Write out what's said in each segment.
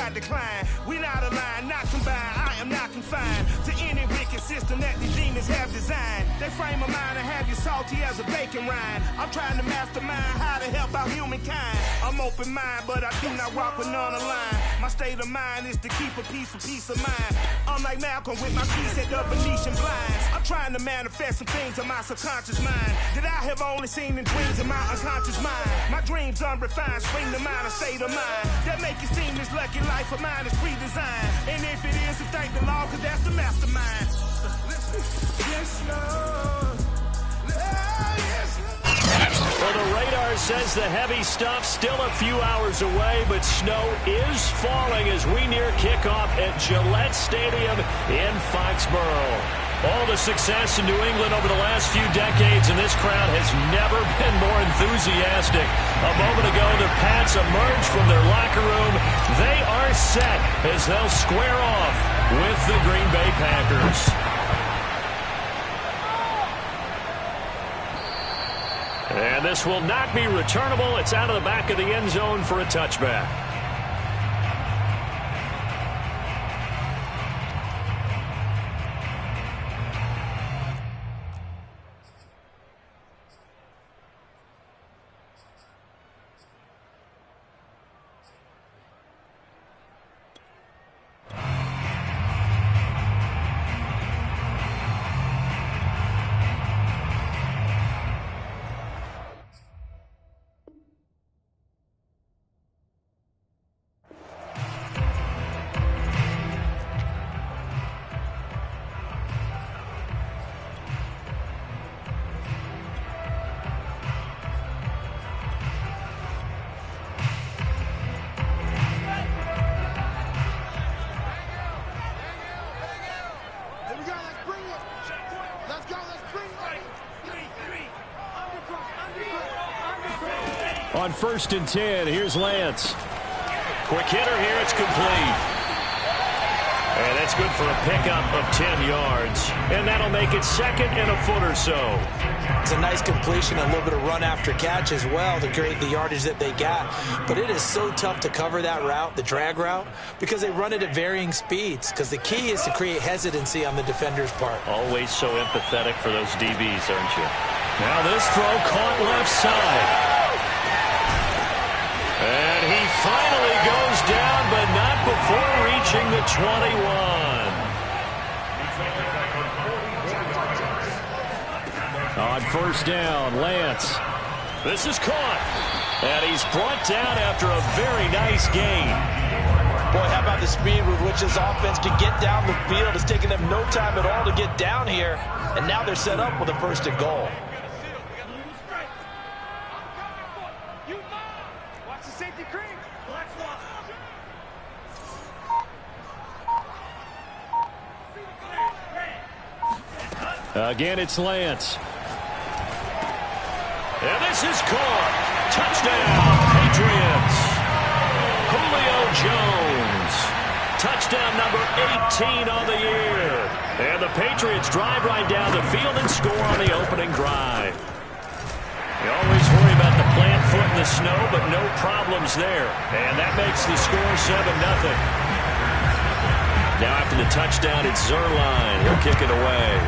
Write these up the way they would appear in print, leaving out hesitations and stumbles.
got declined. We not aligned, not combined. I am not confined to any wicked system that these demons have designed. They frame a mind and have you salty as a bacon rind. I'm trying to mastermind how to help out humankind. I'm open mind, but I do not rock with none aligned. My state of mind is to keep a peace for peace of mind. I'm like Malcolm with my piece at the Venetian blinds. I'm trying to manifest some things in my subconscious mind that I have only seen in dreams in my unconscious mind. My dreams unrefined, spring to mind, a state of mind that make it seem this lucky life of mine is pre-designed. And if it is, then thank the Lord, cause that's the mastermind. Yes, Lord. Yes, Lord. Well, the radar says the heavy stuff still a few hours away, but snow is falling as we near kickoff at Gillette Stadium in Foxborough. All the success in New England over the last few decades, and this crowd has never been more enthusiastic. A moment ago, the Pats emerged from their locker room. They are set as they'll square off with the Green Bay Packers. And this will not be returnable. It's out of the back of the end zone for a touchback. On 1st and 10, here's Lance. Quick hitter here, it's complete. And that's good for a pickup of 10 yards. And that'll make it 2nd and a foot or so. It's a nice completion, a little bit of run after catch as well to create the yardage that they got. But it is so tough to cover that route, the drag route, because they run it at varying speeds. Because the key is to create hesitancy on the defender's part. Always so empathetic for those DBs, aren't you? Now this throw caught left side. And he finally goes down, but not before reaching the 21. On 1st down, Lance. This is caught. And he's brought down after a very nice gain. Boy, how about the speed with which this offense can get down the field? It's taken them no time at all to get down here. And now they're set up with a 1st and goal. Again, it's Lance. And this is caught. Touchdown, Patriots. Julio Jones. Touchdown number 18 on the year. And the Patriots drive right down the field and score on the opening drive. You always worry about the plant foot in the snow, but no problems there. And that makes the score 7-0. Now after the touchdown, it's Zerline. He'll kick it away.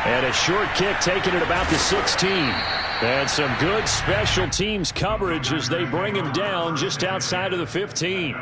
And a short kick taken at about the 16. And some good special teams coverage as they bring him down just outside of the 15.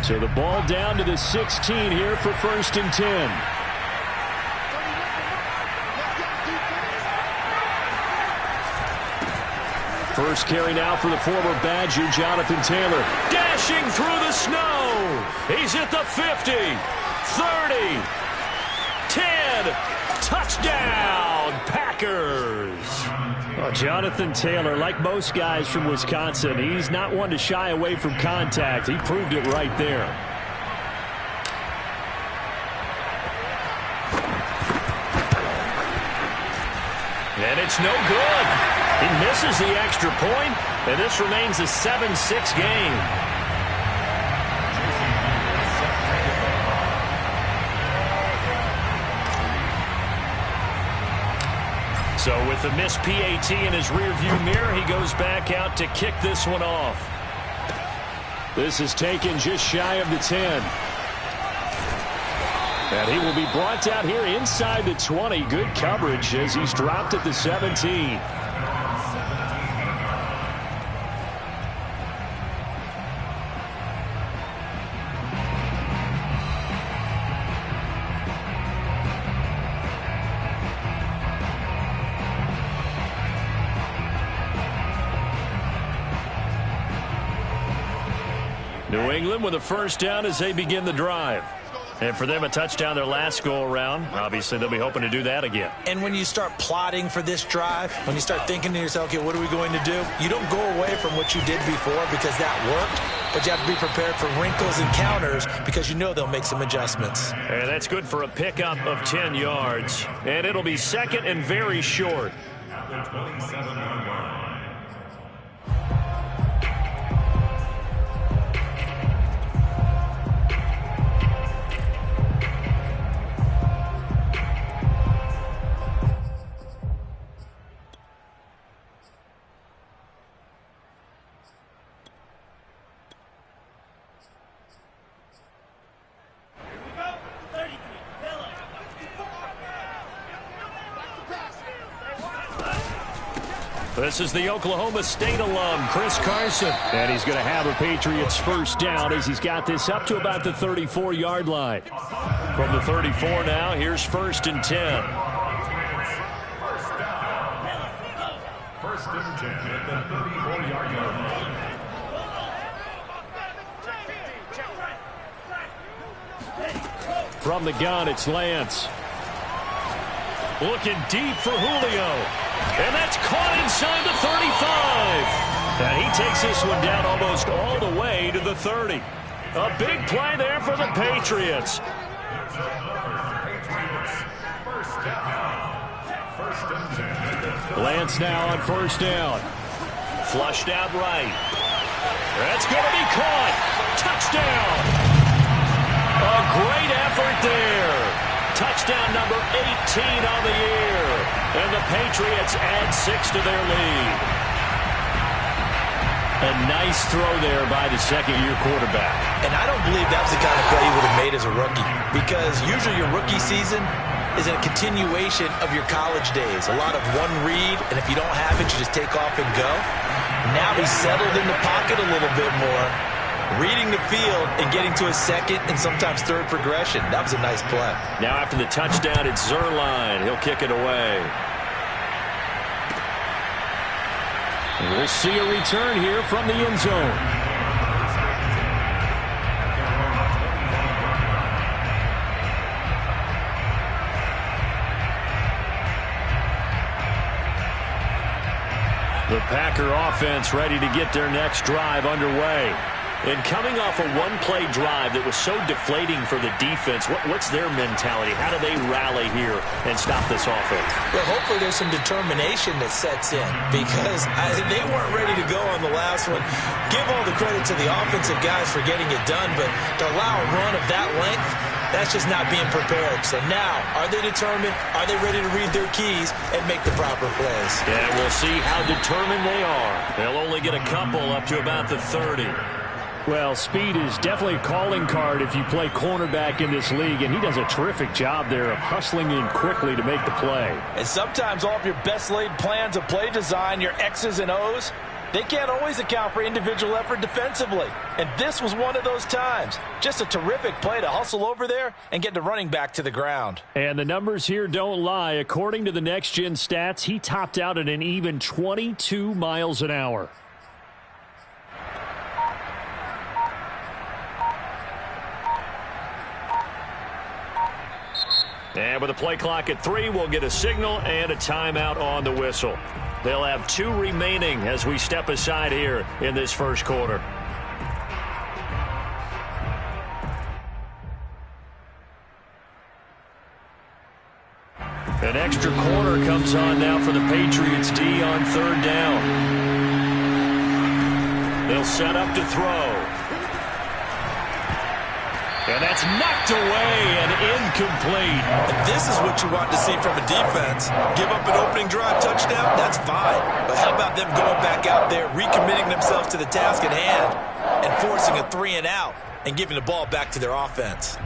So the ball down to the 16 here for 1st and 10. First carry now for the former Badger, Jonathan Taylor. Dashing through the snow. He's at the 50, 30, 10. Touchdown, Well, Jonathan Taylor, like most guys from Wisconsin, he's not one to shy away from contact. He proved it right there. And it's no good. He misses the extra point, and this remains a 7-6 game. So with the missed PAT in his rearview mirror, he goes back out to kick this one off. This is taken just shy of the 10. And he will be brought out here inside the 20. Good coverage as he's dropped at the 17. New England with a first down as they begin the drive. And for them, a touchdown their last go-around. Obviously, they'll be hoping to do that again. And when you start plotting for this drive, when you start thinking to yourself, okay, what are we going to do? You don't go away from what you did before because that worked, but you have to be prepared for wrinkles and counters because you know they'll make some adjustments. And that's good for a pickup of 10 yards. And it'll be second and very short. This is the Oklahoma State alum, Chris Carson. And he's going to have a Patriots first down as he's got this up to about the 34-yard line. From the 34 now, here's first and 10. First and 10 at the 34-yard line. From the gun, it's Lance. Looking deep for Julio. And that's caught inside the 35. And he takes this one down almost all the way to the 30. A big play there for the Patriots. Lance now on first down. Flushed out right. That's going to be caught. Touchdown. A great effort there. Touchdown number 18 on the year. And the Patriots add 6 to their lead. A nice throw there by the second-year quarterback. And I don't believe that was the kind of play he would have made as a rookie. Because usually your rookie season is a continuation of your college days. A lot of one read, and if you don't have it, you just take off and go. Now he's settled in the pocket a little bit more, reading the field and getting to his second and sometimes third progression. That was a nice play. Now after the touchdown, it's Zerline. He'll kick it away. And we'll see a return here from the end zone. The Packer offense ready to get their next drive underway. And coming off a one-play drive that was so deflating for the defense, what's their mentality? How do they rally here and stop this offense? Well, hopefully there's some determination that sets in because they weren't ready to go on the last one. Give all the credit to the offensive guys for getting it done, but to allow a run of that length, that's just not being prepared. So now, are they determined? Are they ready to read their keys and make the proper plays? Yeah, we'll see how determined they are. They'll only get a couple up to about the 30. Well, speed is definitely a calling card if you play cornerback in this league, and he does a terrific job there of hustling in quickly to make the play. And sometimes all of your best laid plans of play design, your X's and O's, they can't always account for individual effort defensively. And this was one of those times. Just a terrific play to hustle over there and get the running back to the ground. And the numbers here don't lie. According to the Next Gen stats, he topped out at an even 22 miles an hour. And with a play clock at 3, we'll get a signal and a timeout on the whistle. They'll have 2 remaining as we step aside here in this first quarter. An extra quarter comes on now for the Patriots D on 3rd down. They'll set up to throw. And that's knocked away and incomplete. And this is what you want to see from a defense. Give up an opening drive touchdown, that's fine. But how about them going back out there, recommitting themselves to the task at hand, and forcing a 3 and out, and giving the ball back to their offense.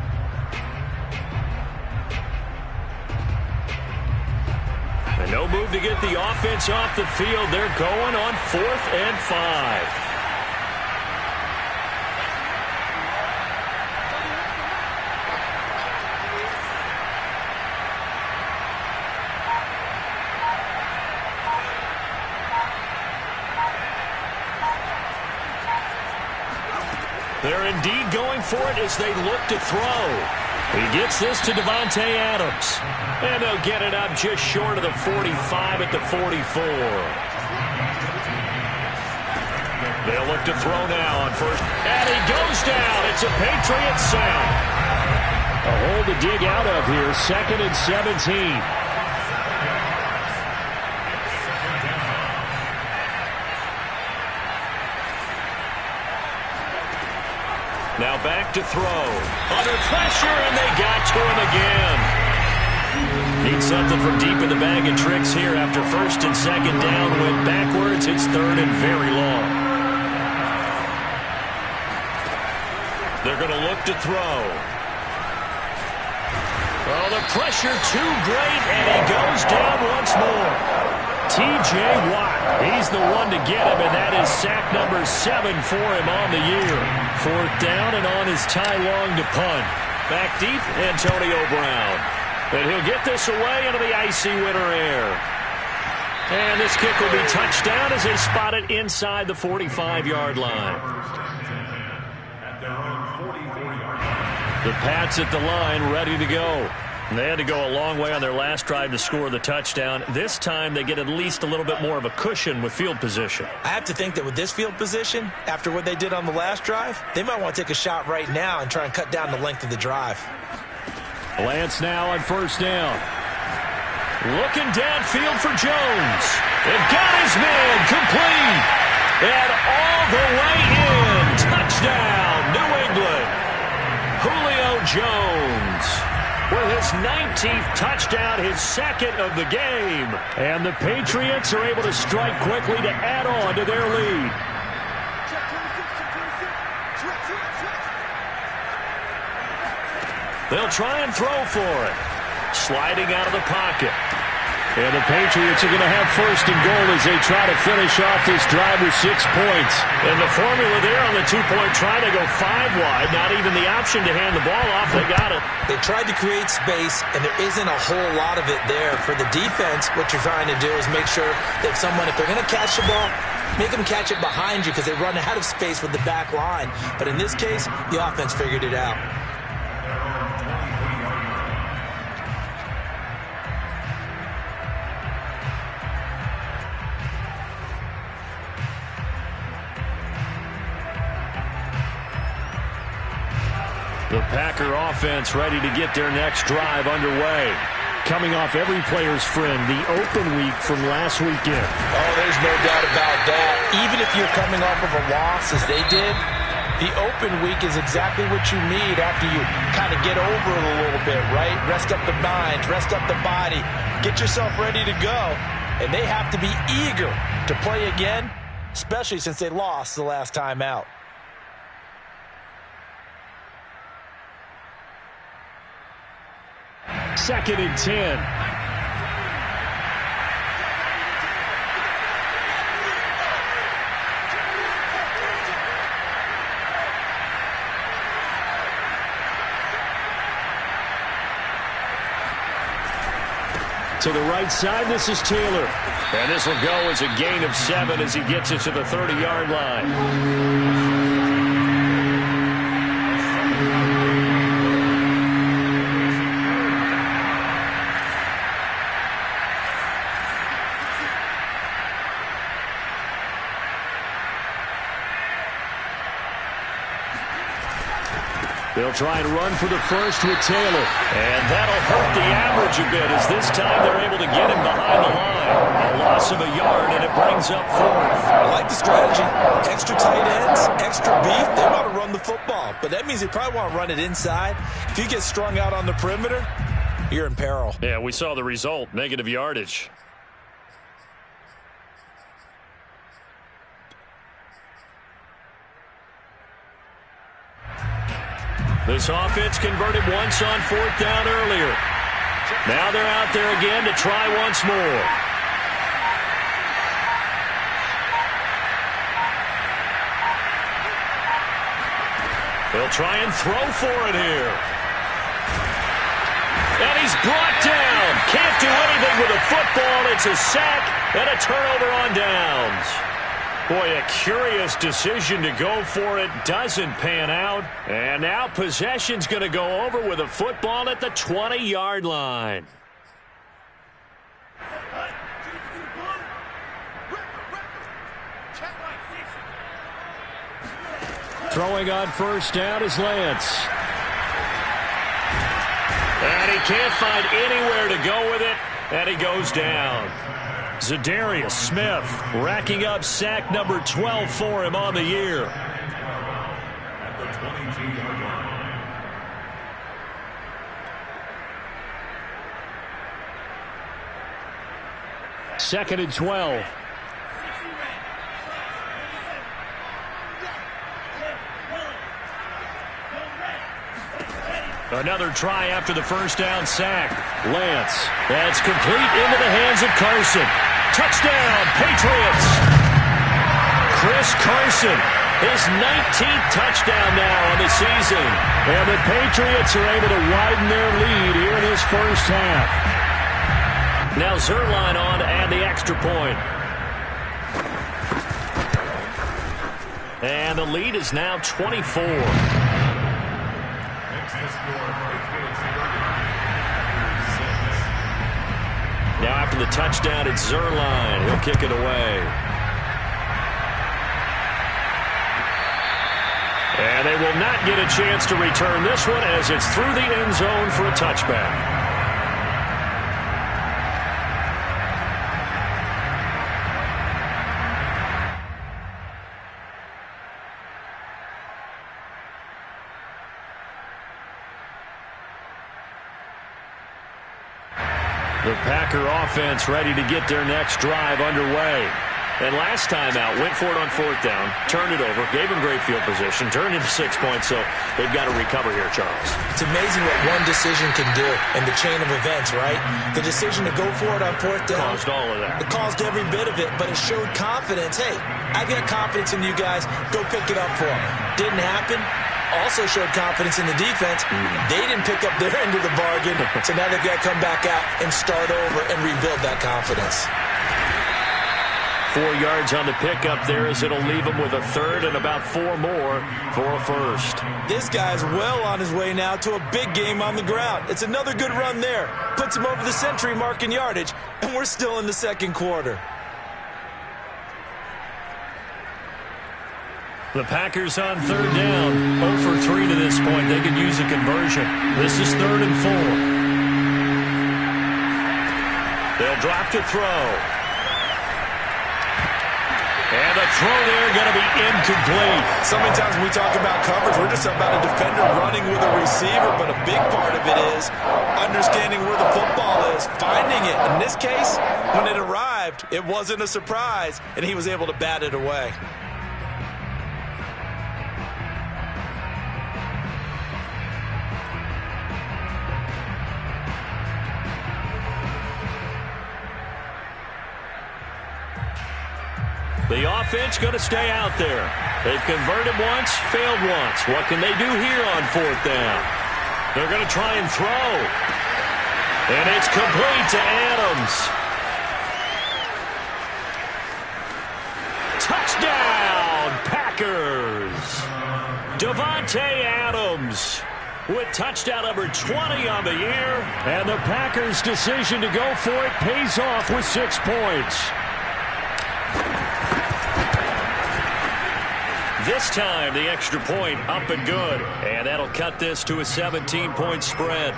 And no move to get the offense off the field. They're going on 4th and 5. They're indeed going for it as they look to throw. He gets this to Devontae Adams. And they'll get it up just short of the 45 at the 44. They'll look to throw now on 1st. And he goes down. It's a Patriot sack. A hole to dig out of here. 2nd and 17. Now back to throw. Under pressure, and they got to him again. Need something from deep in the bag of tricks here after 1st and 2nd down. Went backwards. It's 3rd and very long. They're going to look to throw. Oh, the pressure too great, and he goes down once more. T.J. Watt, he's the one to get him, and that is sack number 7 for him on the year. 4th down and on his tie long to punt. Back deep, Antonio Brown. And he'll get this away into the icy winter air. And this kick will be touchdown as they spot it inside the 45-yard line. The Pats at the line, ready to go. They had to go a long way on their last drive to score the touchdown. This time they get at least a little bit more of a cushion with field position. I have to think that with this field position, after what they did on the last drive, they might want to take a shot right now and try and cut down the length of the drive. Lance now on 1st down. Looking downfield for Jones. They've got his man complete. And all the way in. Touchdown, New England. Julio Jones with his 19th touchdown, his 2nd of the game. And the Patriots are able to strike quickly to add on to their lead. They'll try and throw for it. Sliding out of the pocket. And the Patriots are going to have 1st and goal as they try to finish off this drive with 6 points. And the formula there on the 2-point try, they go 5 wide. Not even the option to hand the ball off. They got it. They tried to create space, and there isn't a whole lot of it there. For the defense, what you're trying to do is make sure that if they're going to catch the ball, make them catch it behind you because they run out of space with the back line. But in this case, the offense figured it out. The Packer offense ready to get their next drive underway. Coming off every player's friend, the open week from last weekend. Oh, there's no doubt about that. Even if you're coming off of a loss as they did, the open week is exactly what you need after you kind of get over it a little bit, right? Rest up the mind, rest up the body, get yourself ready to go. And they have to be eager to play again, especially since they lost the last time out. Second and 10. To the right side, this is Taylor. And this will go as a gain of 7 as he gets it to the 30-yard line. They'll try and run for the first with Taylor. And that'll hurt the average a bit, as this time they're able to get him behind the line. A loss of a yard, and it brings up fourth. I like the strategy. Extra tight ends, extra beef. They want to run the football, but that means they probably want to run it inside. If you get strung out on the perimeter, you're in peril. Yeah, we saw the result, negative yardage. This offense converted once on fourth down earlier. Now they're out there again to try once more. They'll try and throw for it here. And he's brought down. Can't do anything with a football. It's a sack and a turnover on downs. Boy, a curious decision to go for it. Doesn't pan out. And now possession's going to go over with a football at the 20-yard line. Throwing on first down is Lance. And he can't find anywhere to go with it. And he goes down. Zadarius Smith racking up sack number 12 for him on the year. At the 22-yard line. Second and 12. Another try after the first down sack. Lance. That's complete into the hands of Carson. Touchdown, Patriots. Chris Carson, his 19th touchdown now on the season. And the Patriots are able to widen their lead here in this first half. Now Zerline on to add the extra point. And the lead is now 24. Now after the touchdown, it's Zerline. He'll kick it away. And they will not get a chance to return this one as it's through the end zone for a touchback. The Packer offense ready to get their next drive underway. And last time out, went for it on fourth down, turned it over, gave him great field position, turned into 6 points, so they've got to recover here, Charles. It's amazing what one decision can do in the chain of events, right? The decision to go for it on fourth down. Caused all of that. It caused every bit of it, but it showed confidence. Hey, I got confidence in you guys. Go pick it up for them. Didn't happen. Also showed confidence in the defense. They didn't pick up their end of the bargain, so now they've got to come back out and start over and rebuild that confidence. 4 yards on the pickup there as it'll leave him with a third and about 4 more for a first. This guy's well on his way now to a big game on the ground. It's another good run there. Puts him over the century mark in yardage, and we're still in the second quarter. The Packers on third down. 0 for 3 to this point. They could use a conversion. This is 3rd and 4. They'll drop to throw. And the throw there going to be incomplete. So many times when we talk about coverage, we're just about a defender running with a receiver, but a big part of it is understanding where the football is, finding it. In this case, when it arrived, it wasn't a surprise, and he was able to bat it away. The offense going to stay out there. They've converted once, failed once. What can they do here on fourth down? They're going to try and throw. And it's complete to Adams. Touchdown, Packers. Davante Adams with touchdown number 20 on the year. And the Packers' decision to go for it pays off with 6 points. This time, the extra point up and good. And that'll cut this to a 17-point spread.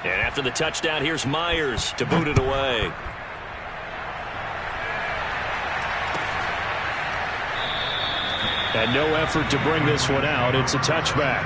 And after the touchdown, here's Myers to boot it away. And no effort to bring this one out. It's a touchback.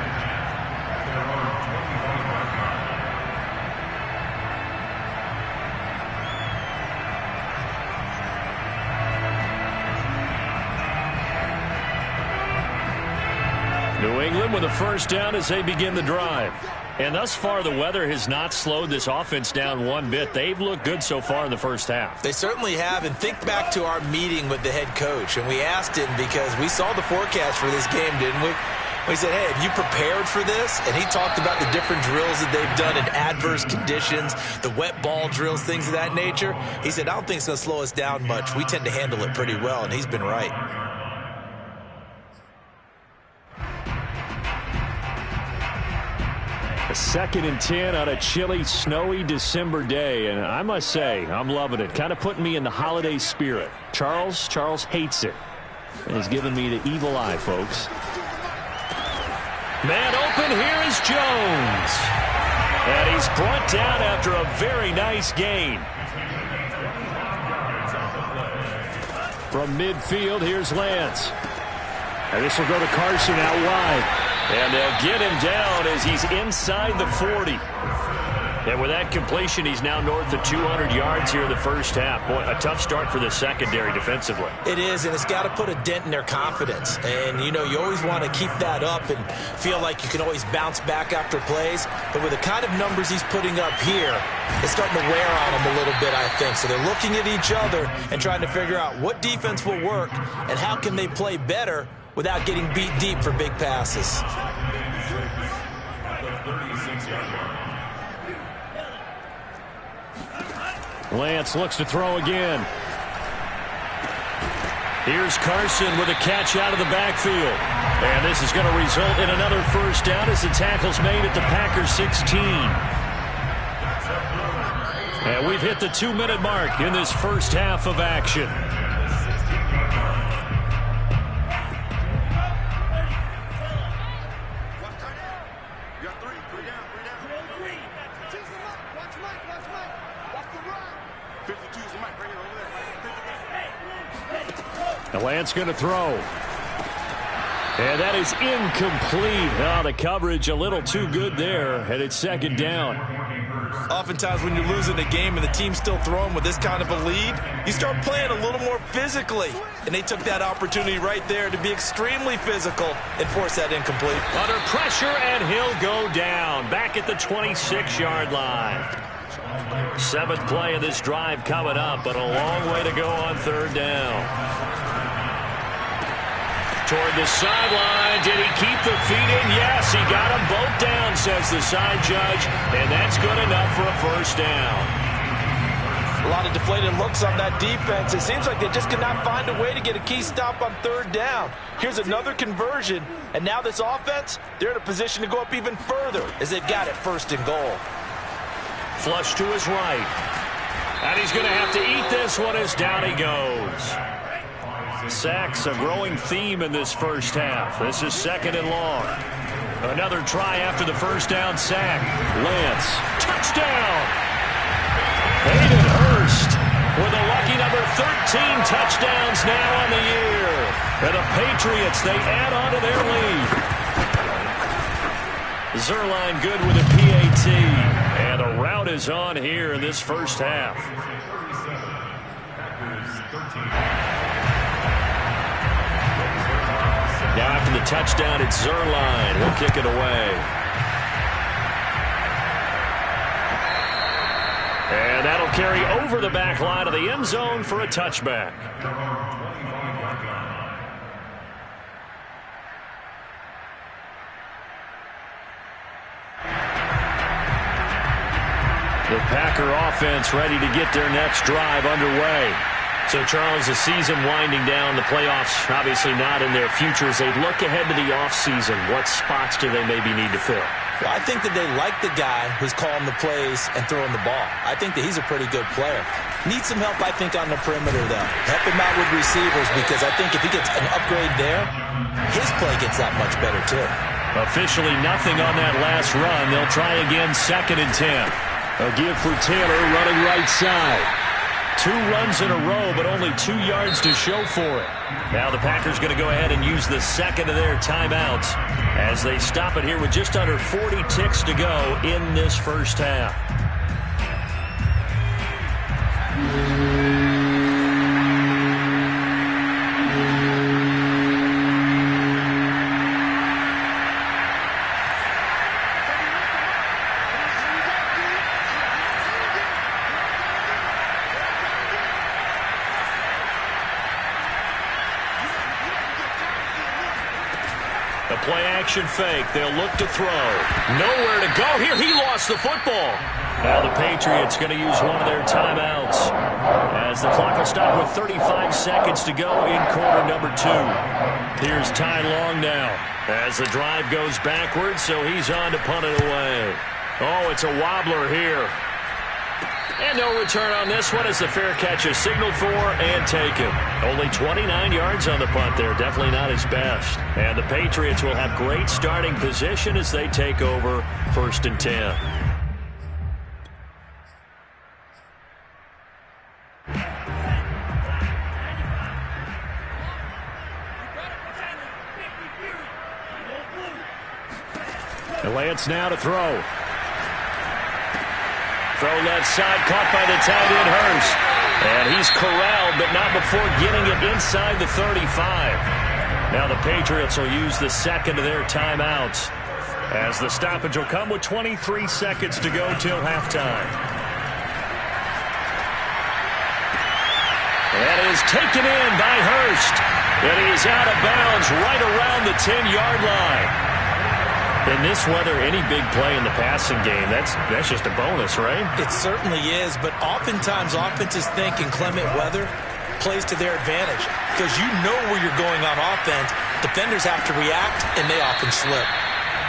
New England with a first down as they begin the drive. And thus far, the weather has not slowed this offense down one bit. They've looked good so far in the first half. They certainly have. And think back to our meeting with the head coach. And we asked him because we saw the forecast for this game, didn't we? We said, hey, have you prepared for this? And he talked about the different drills that they've done in adverse conditions, the wet ball drills, things of that nature. He said, I don't think it's going to slow us down much. We tend to handle it pretty well, and he's been right. A 2nd and 10 on a chilly, snowy December day, and I must say, I'm loving it. Kind of putting me in the holiday spirit. Charles hates it. And he's giving me the evil eye, folks. Man open, here is Jones. And he's brought down after a very nice gain. From midfield, here's Lance. And this will go to Carson out wide. And they'll get him down as he's inside the 40. And with that completion, he's now north of 200 yards here in the first half. Boy, a tough start for the secondary defensively. It is, and it's got to put a dent in their confidence. And, you know, you always want to keep that up and feel like you can always bounce back after plays. But with the kind of numbers he's putting up here, it's starting to wear on them a little bit, I think. So they're looking at each other and trying to figure out what defense will work and how can they play better without getting beat deep for big passes. Lance looks to throw again. Here's Carson with a catch out of the backfield. And this is going to result in another first down as the tackle's made at the Packers 16. And we've hit the 2-minute mark in this first half of action. The Lance going to throw. And that is incomplete. Oh, the coverage a little too good there, and it's 2nd down. Oftentimes when you're losing a game and the team's still throwing with this kind of a lead, you start playing a little more physically. And they took that opportunity right there to be extremely physical and force that incomplete. Under pressure, and he'll go down. Back at the 26-yard line. 7th play of this drive coming up, but a long way to go on 3rd down. Toward the sideline. Did he keep the feet in? Yes, he got them both down, says the side judge, and that's good enough for a first down. A lot of deflated looks on that defense. It seems like they just could not find a way to get a key stop on 3rd down. Here's another conversion, and now this offense, they're in a position to go up even further as they've got it 1st and goal. Flush to his right. And he's going to have to eat this one as down he goes. Sacks a growing theme in this first half. This is 2nd and long. Another try after the first down sack. Lance, touchdown! Hayden Hurst with a lucky number 13 touchdowns now on the year. And the Patriots, they add on to their lead. Zerline good with a PAT. And the route is on here in this first half. Now after the touchdown, it's Zerline. He'll kick it away. And that'll carry over the back line of the end zone for a touchback. The Packer offense ready to get their next drive underway. So, Charles, the season winding down, the playoffs obviously not in their future. As they look ahead to the offseason, what spots do they maybe need to fill? Well, I think that they like the guy who's calling the plays and throwing the ball. I think that he's a pretty good player. Needs some help, I think, on the perimeter, though. Help him out with receivers, because I think if he gets an upgrade there, his play gets that much better, too. Officially nothing on that last run. They'll try again, 2nd and 10. A give for Taylor running right side. 2 runs in a row, but only 2 yards to show for it. Now the Packers going to go ahead and use the second of their timeouts as they stop it here with just under 40 ticks to go in this first half. Play-action fake. They'll look to throw. Nowhere to go here. He lost the football. Now the Patriots going to use one of their timeouts as the clock will stop with 35 seconds to go in quarter number 2. Here's Ty Long now as the drive goes backwards, so he's on to punt it away. Oh, it's a wobbler here. And no return on this one as the fair catch is signaled for and taken. Only 29 yards on the punt there. Definitely not his best. And the Patriots will have great starting position as they take over 1st and 10. And Lance now to throw. Throw left side, caught by the tight end Hurst. And he's corralled, but not before getting it inside the 35. Now the Patriots will use the second of their timeouts as the stoppage will come with 23 seconds to go till halftime. That is taken in by Hurst. And he is out of bounds right around the 10-yard line. In this weather, any big play in the passing game, that's just a bonus, right? It certainly is, but oftentimes offenses think in clement weather plays to their advantage because you know where you're going on offense. Defenders have to react, and they often slip.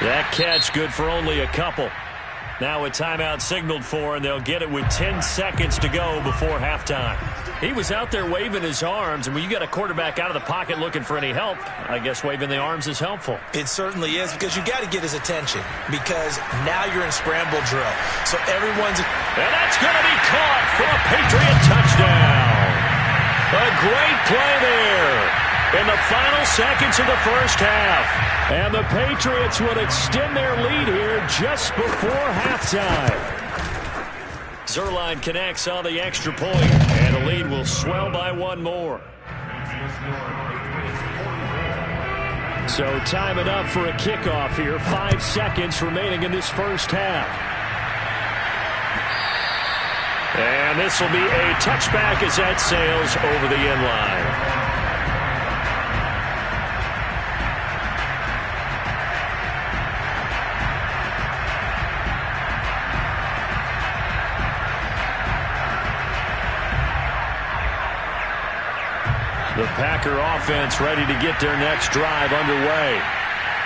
That catch good for only a couple. Now a timeout signaled for, and they'll get it with 10 seconds to go before halftime. He was out there waving his arms, and when you got a quarterback out of the pocket looking for any help, I guess waving the arms is helpful. It certainly is, because you got to get his attention, because now you're in scramble drill. So everyone's... And that's going to be caught for a Patriot touchdown. A great play there in the final seconds of the first half. And the Patriots would extend their lead here just before halftime. Zerline connects on the extra point, and the lead will swell by 1 more. So time it up for a kickoff here. 5 seconds remaining in this first half. And this will be a touchback as that sails over the end line. The Packer offense ready to get their next drive underway.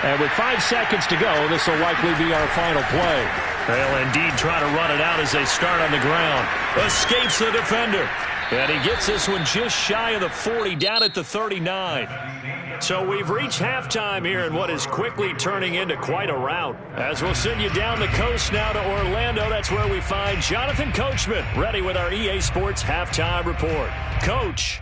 And with 5 seconds to go, this will likely be our final play. They'll indeed try to run it out as they start on the ground. Escapes the defender. And he gets this one just shy of the 40, down at the 39. So we've reached halftime here in what is quickly turning into quite a rout. As we'll send you down the coast now to Orlando, that's where we find Jonathan Coachman, ready with our EA Sports Halftime Report. Coach.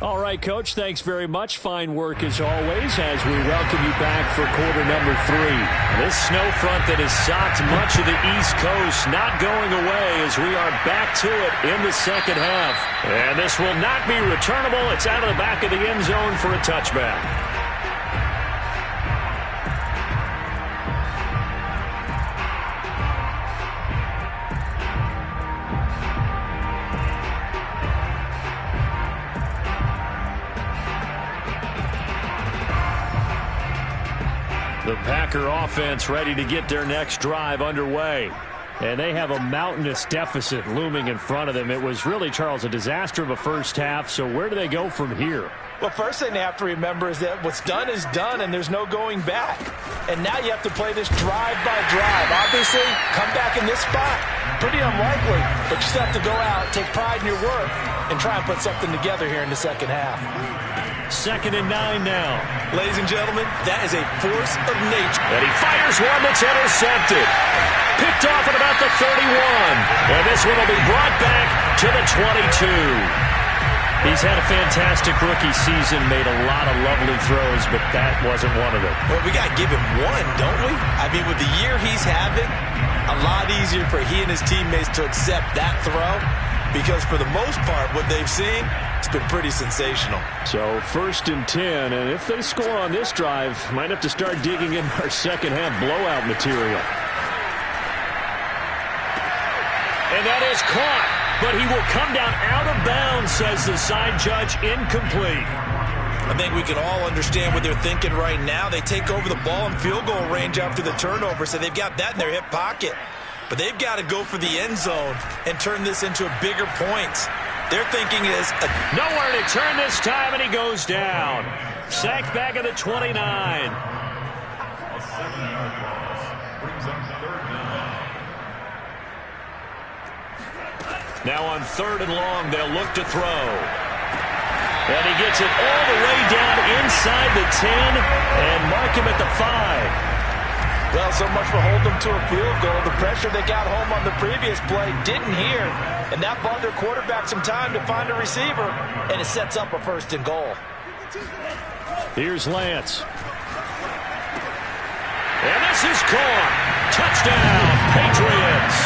All right, Coach, thanks very much. Fine work as always as we welcome you back for quarter number 3. This snow front that has socked much of the East Coast not going away as we are back to it in the second half. And this will not be returnable. It's out of the back of the end zone for a touchback. The Packer offense ready to get their next drive underway. And they have a mountainous deficit looming in front of them. It was really, Charles, a disaster of a first half. So where do they go from here? Well, first thing they have to remember is that what's done is done, and there's no going back. And now you have to play this drive by drive. Obviously, come back in this spot, pretty unlikely. But you still have to go out, take pride in your work, and try and put something together here in the second half. 2nd and 9 now. Ladies and gentlemen, that is a force of nature. And he fires one that's intercepted. Picked off at about the 31. And this one will be brought back to the 22. He's had a fantastic rookie season, made a lot of lovely throws, but that wasn't one of them. Well, we got to give him one, don't we? I mean, with the year he's having, a lot easier for he and his teammates to accept that throw, because for the most part, what they've seen, it's been pretty sensational. So 1st and 10, and if they score on this drive, might have to start digging in our second half blowout material. And that is caught, but he will come down out of bounds, says the side judge, incomplete. I think we can all understand what they're thinking right now. They take over the ball in field goal range after the turnover, so they've got that in their hip pocket. But they've got to go for the end zone and turn this into a bigger points. Their thinking is nowhere to turn this time, and he goes down. Sacked back at the 29. A 7-yard loss brings up 3rd down. Now on 3rd and long, they'll look to throw. And he gets it all the way down inside the 10 and mark him at the 5. Well, so much for holding them to a field goal. The pressure they got home on the previous play didn't hear, and that bought their quarterback some time to find a receiver, and it sets up a 1st and goal. Here's Lance. And this is caught. Touchdown, Patriots.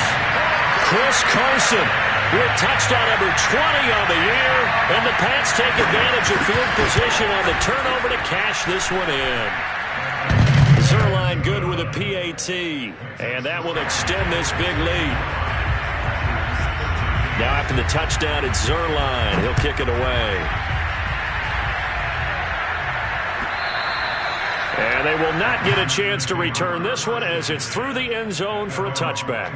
Chris Carson with touchdown number 20 on the year, and the Pats take advantage of field position on the turnover to cash this one in. Zerline good with a PAT, and that will extend this big lead. Now after the touchdown, it's Zerline. He'll kick it away. And they will not get a chance to return this one as it's through the end zone for a touchback.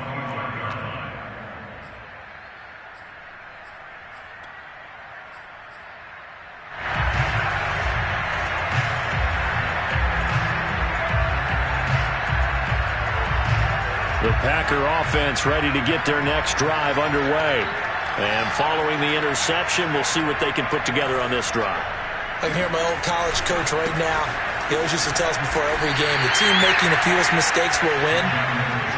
The Packer offense ready to get their next drive underway. And following the interception, we'll see what they can put together on this drive. I can hear my old college coach right now. He always used to tell us before every game, the team making the fewest mistakes will win.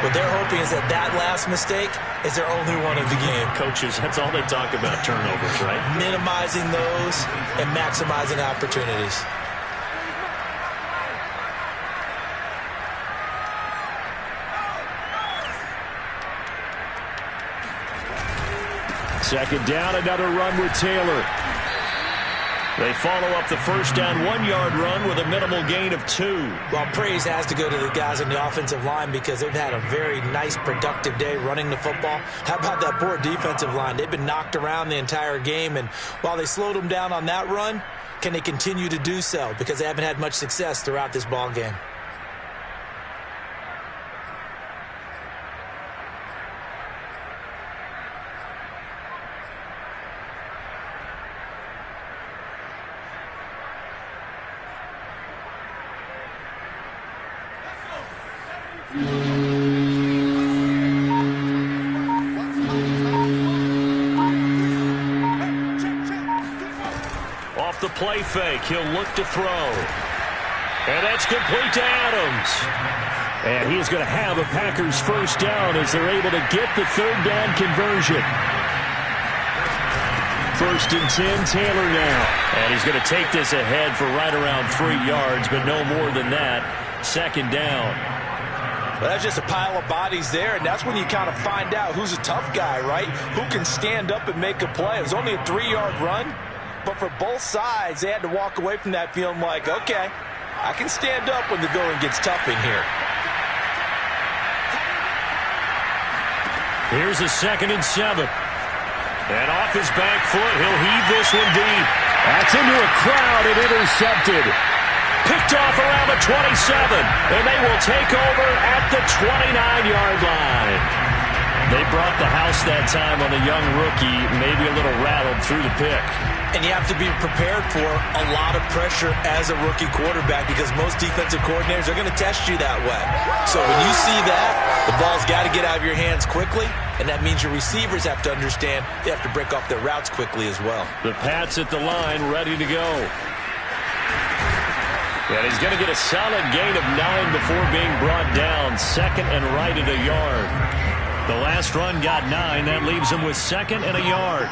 What they're hoping is that that last mistake is their only one of the game. Coaches, that's all they talk about, turnovers, right? Minimizing those and maximizing opportunities. Second down, another run with Taylor. They follow up the first down 1-yard run with a minimal gain of 2. Well, praise has to go to the guys on the offensive line because they've had a very nice, productive day running the football. How about that poor defensive line? They've been knocked around the entire game, and while they slowed them down on that run, can they continue to do so? Because they haven't had much success throughout this ball game. Off the play fake, he'll look to throw. And that's complete to Adams. And he is going to have a Packers first down as they're able to get the 3rd down conversion. 1st and 10, Taylor now. And he's going to take this ahead for right around 3 yards, but no more than that. 2nd down. Well, that's just a pile of bodies there, and that's when you kind of find out who's a tough guy, right? Who can stand up and make a play. It was only a 3-yard run, but for both sides, they had to walk away from that feeling like, okay, I can stand up when the going gets tough in here. Here's a 2nd and 7. And off his back foot, he'll heave this one deep. That's into a crowd and intercepted. Picked off around the 27, and they will take over at the 29-yard line. They brought the house that time on the young rookie, maybe a little rattled through the pick. And you have to be prepared for a lot of pressure as a rookie quarterback because most defensive coordinators are going to test you that way. So when you see that, the ball's got to get out of your hands quickly, and that means your receivers have to understand they have to break off their routes quickly as well. The Pats at the line, ready to go. And he's going to get a solid gain of 9 before being brought down. Second and right at a yard. The last run got 9. That leaves him with second and a yard.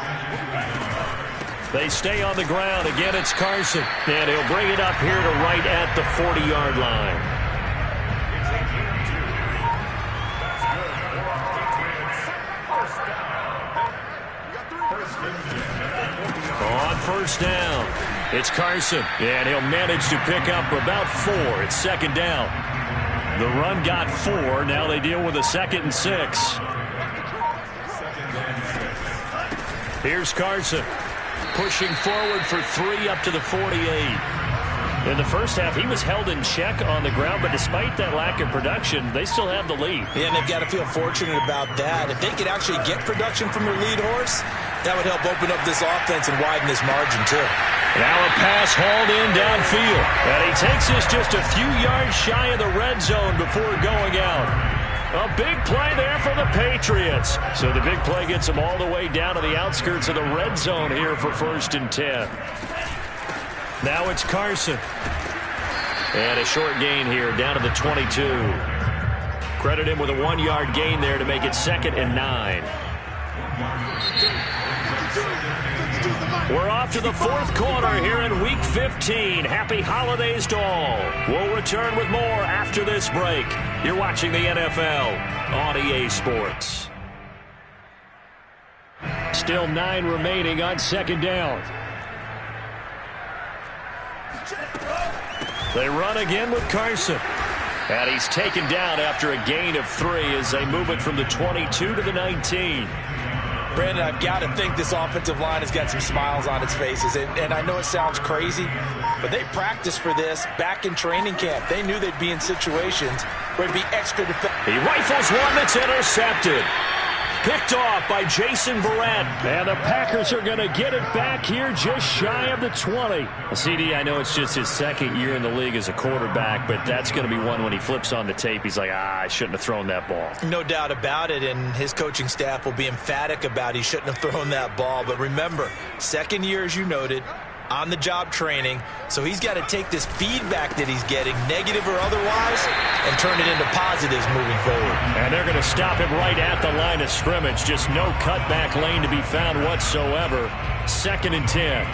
They stay on the ground. Again, it's Carson. And he'll bring it up here to right at the 40-yard line. On first down, it's Carson. And he'll manage to pick up about 4. It's second down. The run got 4. Now they deal with a 2nd and 6. Here's Carson. Pushing forward for 3 up to the 48. In the first half, he was held in check on the ground, but despite that lack of production, they still have the lead. Yeah, and they've got to feel fortunate about that. If they could actually get production from their lead horse, that would help open up this offense and widen this margin, too. Now a pass hauled in downfield. And he takes this just a few yards shy of the red zone before going out. A big play there for the Patriots. So the big play gets them all the way down to the outskirts of the red zone here for 1st and 10. Now it's Carson. And a short gain here down to the 22. Credit him with a 1-yard gain there to make it 2nd and 9. We're off to the 4th quarter here in Week 15. Happy holidays to all. We'll return with more after this break. You're watching the NFL on EA Sports. Still 9 remaining on 2nd down. They run again with Carson. And he's taken down after a gain of 3 as they move it from the 22 to the 19. Brandon, I've got to think this offensive line has got some smiles on its faces. And I know it sounds crazy, but they practiced for this back in training camp. They knew they'd be in situations where it'd be extra defensive. He rifles one that's intercepted. Picked off by Jason Verrett. And the Packers are going to get it back here just shy of the 20. CD, I know it's just his 2nd year in the league as a quarterback, but that's going to be one when he flips on the tape. He's like, I shouldn't have thrown that ball. No doubt about it, and his coaching staff will be emphatic about he shouldn't have thrown that ball. But remember, 2nd year, as you noted, on-the-job training, so he's got to take this feedback that he's getting, negative or otherwise, and turn it into positives moving forward. And they're going to stop him right at the line of scrimmage. Just no cutback lane to be found whatsoever. 2nd and 10.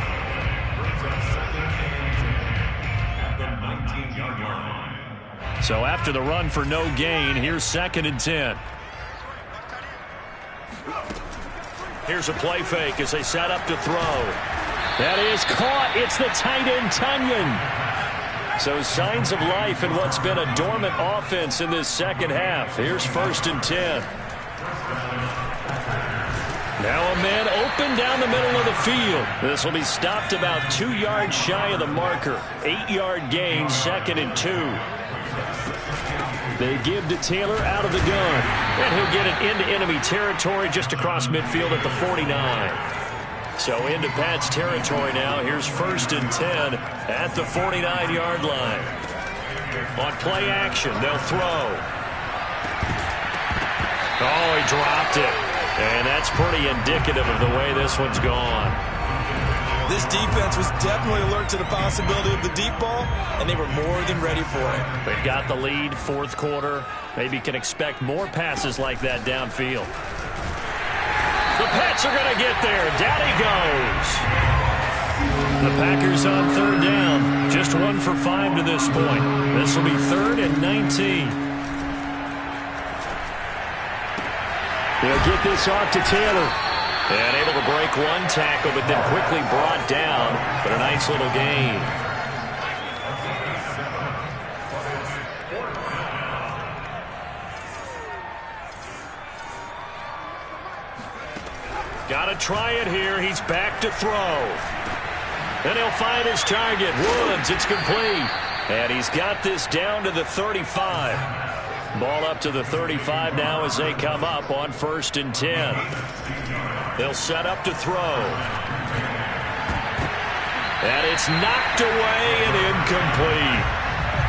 So after the run for no gain, here's 2nd and 10. Here's a play fake as they set up to throw. That is caught. It's the tight end, Tunyon. So signs of life in what's been a dormant offense in this second half. Here's 1st and 10. Now a man open down the middle of the field. This will be stopped about 2 yards shy of the marker. 8-yard gain, 2nd and 2. They give to Taylor out of the gun. And he'll get it into enemy territory just across midfield at the 49. So into Pat's territory now. Here's 1st and 10 at the 49-yard line. On play action, they'll throw. Oh, he dropped it. And that's pretty indicative of the way this one's gone. This defense was definitely alert to the possibility of the deep ball, and they were more than ready for it. They've got the lead, 4th quarter. Maybe can expect more passes like that downfield. The Pats are going to get there. Down he goes. The Packers on 3rd down. Just 1 for 5 to this point. This will be 3rd and 19. They'll get this off to Taylor. And able to break 1 tackle, but then quickly brought down. But a nice little gain. Got to try it here. He's back to throw. And he'll find his target. Woods, it's complete. And he's got this down to the 35. Ball up to the 35 now as they come up on 1st and 10. They'll set up to throw. And it's knocked away and incomplete.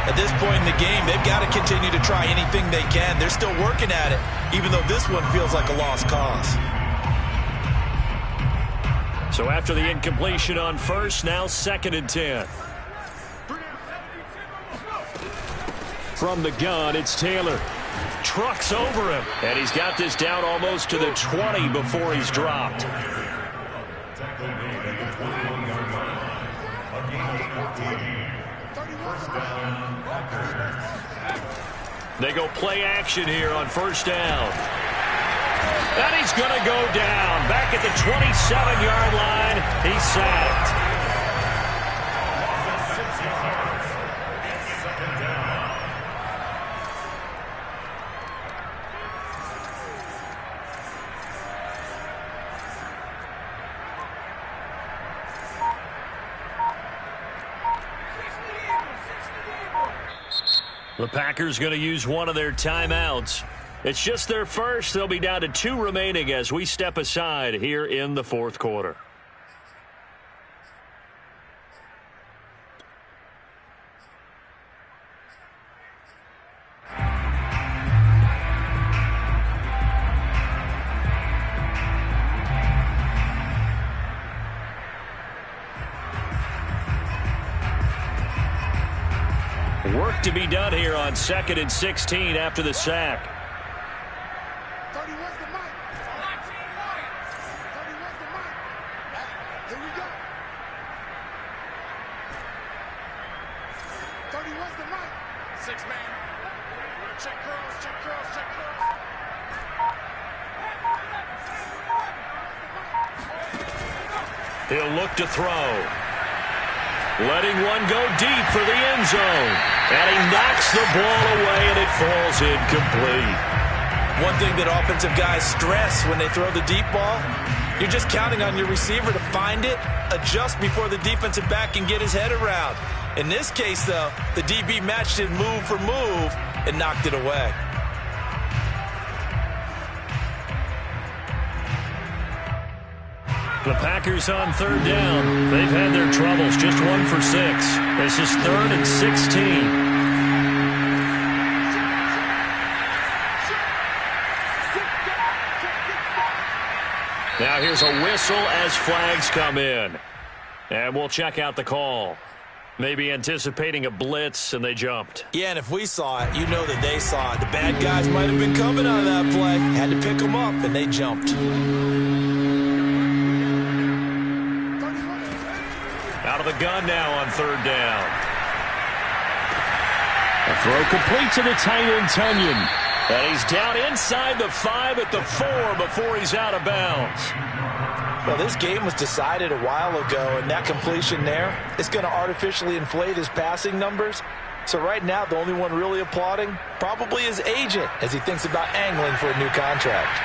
At this point in the game, they've got to continue to try anything they can. They're still working at it, even though this one feels like a lost cause. So after the incompletion on 1st, now 2nd and 10. From the gun, it's Taylor. Trucks over him. And he's got this down almost to the 20 before he's dropped. They go play action here on 1st down. And he's going to go down. Back at the 27-yard line. He's sacked. The Packers going to use one of their timeouts. It's just their first. They'll be down to 2 remaining as we step aside here in the 4th quarter. Work to be done here on 2nd and 16 after the sack. 30 was the mic. 30 was the mic. Here we go. 30 was the mic. 6-man. Check curls, check curls, check curls. He'll look to throw. Letting one go deep for the end zone. And he knocks the ball away, and it falls incomplete. One thing that offensive guys stress when they throw the deep ball, you're just counting on your receiver to find it, adjust before the defensive back can get his head around. In this case, though, the DB matched it move for move and knocked it away. The Packers on 3rd down. They've had their troubles. Just 1 for 6. This is 3rd and 16. Now here's a whistle as flags come in. And we'll check out the call. Maybe anticipating a blitz, and they jumped. Yeah, and if we saw it, you know that they saw it. The bad guys might have been coming on that play. Had to pick them up, and they jumped. Out of the gun now on 3rd down. A throw complete to the tight end, Tunyon. And he's down inside the 5 at the 4 before he's out of bounds. Well, this game was decided a while ago, and that completion there is going to artificially inflate his passing numbers. So right now, the only one really applauding probably his agent as he thinks about angling for a new contract.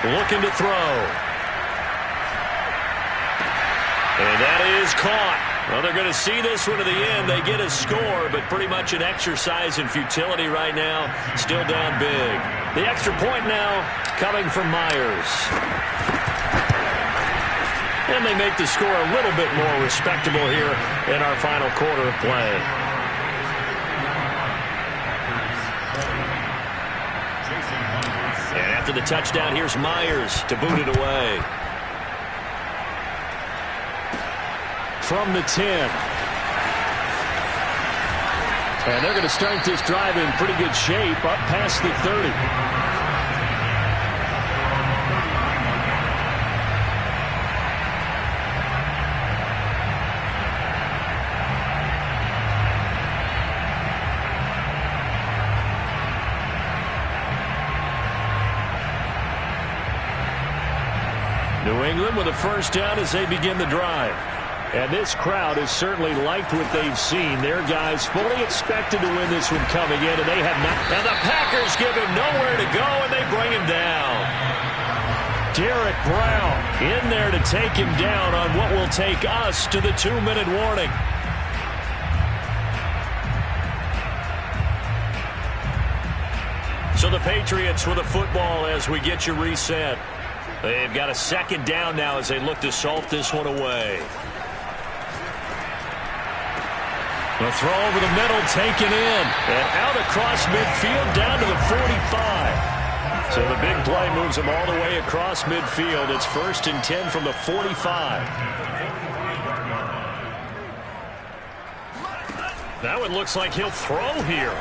Looking to throw. And that is caught. Well, they're going to see this one to the end. They get a score, but pretty much an exercise in futility right now. Still down big. The extra point now coming from Myers. And they make the score a little bit more respectable here in our final quarter of play. And after the touchdown, here's Myers to boot it away. From the 10. And they're going to start this drive in pretty good shape up past the 30. New England with a first down as they begin the drive. And this crowd has certainly liked what they've seen. Their guys fully expected to win this one coming in, and they have not. And the Packers give him nowhere to go, and they bring him down. Derek Brown in there to take him down on what will take us to the 2-minute warning. So the Patriots with a football as we get you reset. They've got a second down now as they look to salt this one away. The throw over the middle, taken in, and out across midfield down to the 45. So the big play moves them all the way across midfield. It's 1st and 10 from the 45. That one looks like he'll throw here.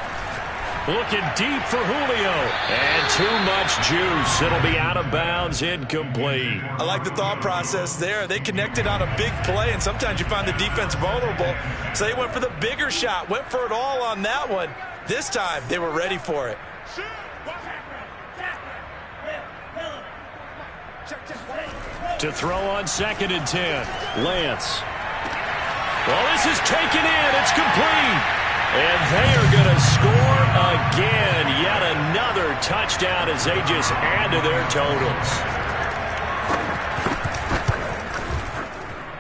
Looking deep for Julio. And too much juice. It'll be out of bounds, incomplete. I like the thought process there. They connected on a big play, and sometimes you find the defense vulnerable. So they went for the bigger shot, went for it all on that one. This time, they were ready for it. To throw on 2nd and 10. Lance. Well, this is taken in. It's complete. And they are going to score again. Yet another touchdown as they just add to their totals.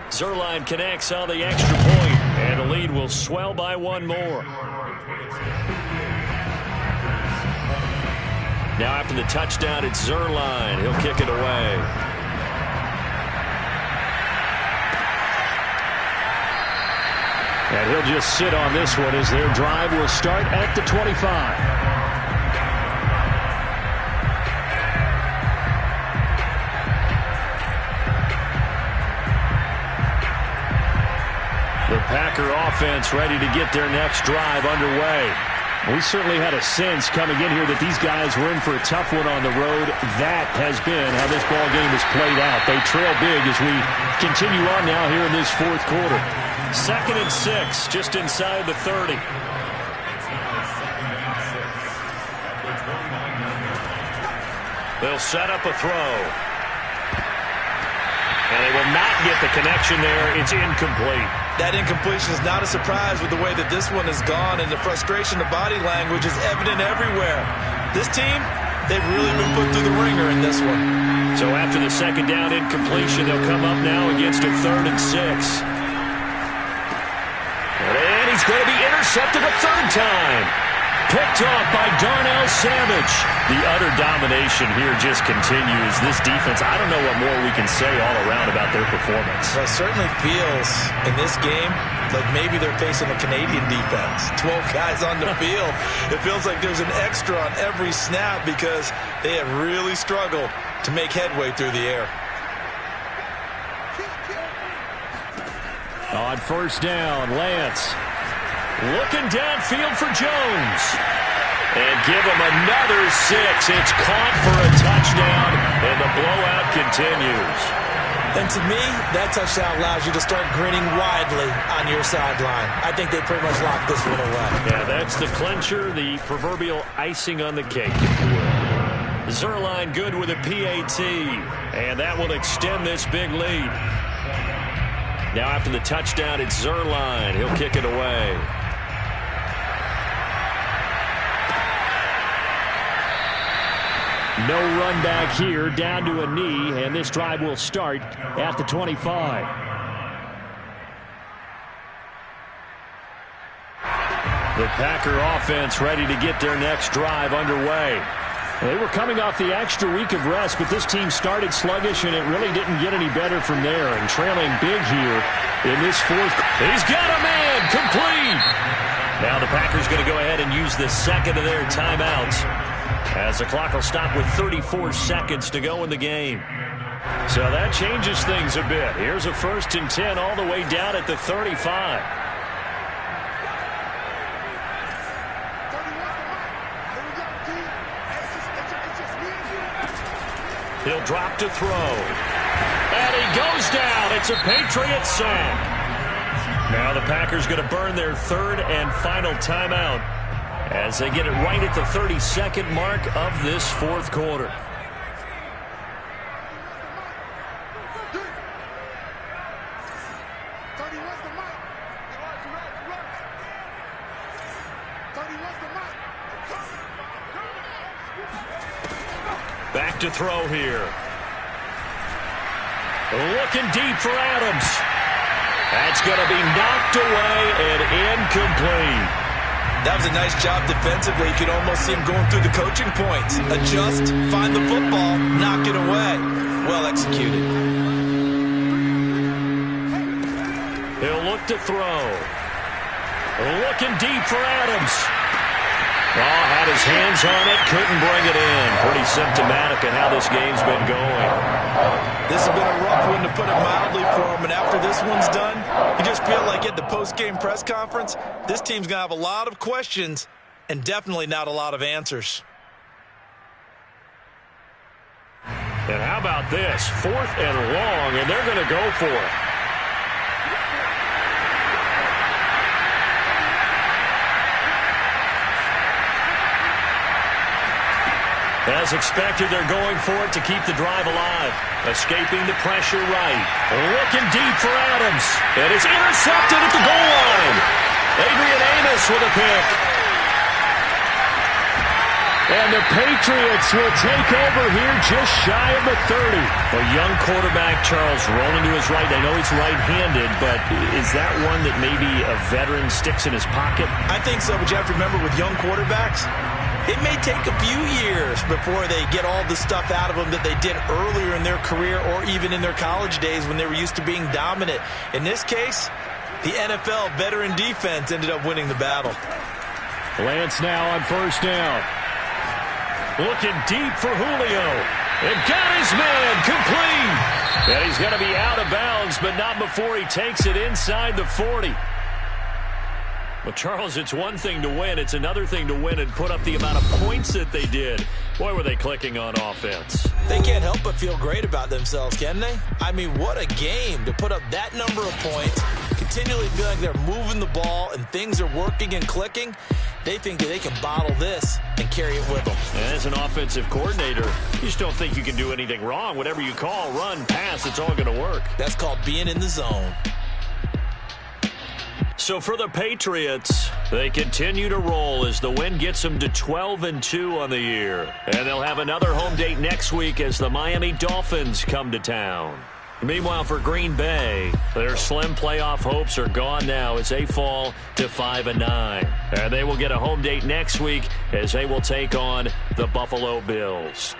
Zerline connects on the extra point, and the lead will swell by one more. Now after the touchdown, it's Zerline. He'll kick it away. And he'll just sit on this one as their drive will start at the 25. The Packer offense ready to get their next drive underway. We certainly had a sense coming in here that these guys were in for a tough one on the road. That has been how this ball game has played out. They trail big as we continue on now here in this 4th quarter. 2nd and 6, just inside the 30. They'll set up a throw. And they will not get the connection there. It's incomplete. That incompletion is not a surprise with the way that this one has gone, and the frustration of body language is evident everywhere. This team, they've really been put through the ringer in this one. So after the 2nd down incompletion, they'll come up now against a 3rd and 6. And he's going to be intercepted a 3rd time. Picked off by Darnell Savage. The utter domination here just continues. This defense, I don't know what more we can say all around about their performance. Well, it certainly feels in this game like maybe they're facing a Canadian defense. 12 guys on the field. It feels like there's an extra on every snap because they have really struggled to make headway through the air. On 1st down, Lance looking downfield for Jones. And give him another 6. It's caught for a touchdown, and the blowout continues. And to me, that touchdown allows you to start grinning widely on your sideline. I think they pretty much locked this one away. Yeah, that's the clincher, the proverbial icing on the cake, if you will. Zerline good with a PAT, and that will extend this big lead. Now after the touchdown, it's Zerline. He'll kick it away. No run back here, down to a knee, and this drive will start at the 25. The Packer offense ready to get their next drive underway. They were coming off the extra week of rest, but this team started sluggish, and it really didn't get any better from there. And trailing big here in this 4th. He's got a man, complete. Now the Packers going to go ahead and use the 2nd of their timeouts, as the clock will stop with 34 seconds to go in the game. So that changes things a bit. Here's a 1st and 10 all the way down at the 35. He'll drop to throw. And he goes down. It's a Patriot sack. Now the Packers going to burn their 3rd and final timeout as they get it right at the 32nd mark of this 4th quarter. Back to throw here. Looking deep for Adams. That's going to be knocked away and incomplete. That was a nice job defensively. You could almost see him going through the coaching points. Adjust, find the football, knock it away. Well executed. He'll look to throw. Looking deep for Adams. Oh, had his hands on it, couldn't bring it in. Pretty symptomatic of how this game's been going. This has been a rough one, to put it mildly, for him. And after this one's done, you just feel like at the post-game press conference, this team's going to have a lot of questions and definitely not a lot of answers. And how about this? 4th and long, and they're going to go for it. As expected, they're going for it to keep the drive alive. Escaping the pressure right. Looking deep for Adams. And it's intercepted at the goal line. Adrian Amos with a pick. And the Patriots will take over here just shy of the 30. A young quarterback, Charles, rolling to his right. I know he's right-handed, but is that one that maybe a veteran sticks in his pocket? I think so, but you have to remember with young quarterbacks, it may take a few years before they get all the stuff out of them that they did earlier in their career or even in their college days when they were used to being dominant. In this case, the NFL veteran defense ended up winning the battle. Lance now on 1st down. Looking deep for Julio. And got his man complete. And he's going to be out of bounds, but not before he takes it inside the 40. Well, Charles, it's one thing to win. It's another thing to win and put up the amount of points that they did. Boy, were they clicking on offense. They can't help but feel great about themselves, can they? I mean, what a game to put up that number of points, continually feel like they're moving the ball and things are working and clicking. They think that they can bottle this and carry it with them. As an offensive coordinator, you just don't think you can do anything wrong. Whatever you call, run, pass, it's all going to work. That's called being in the zone. So for the Patriots, they continue to roll as the win gets them to 12-2 on the year. And they'll have another home date next week as the Miami Dolphins come to town. Meanwhile, for Green Bay, their slim playoff hopes are gone now as they fall to 5-9. And they will get a home date next week as they will take on the Buffalo Bills.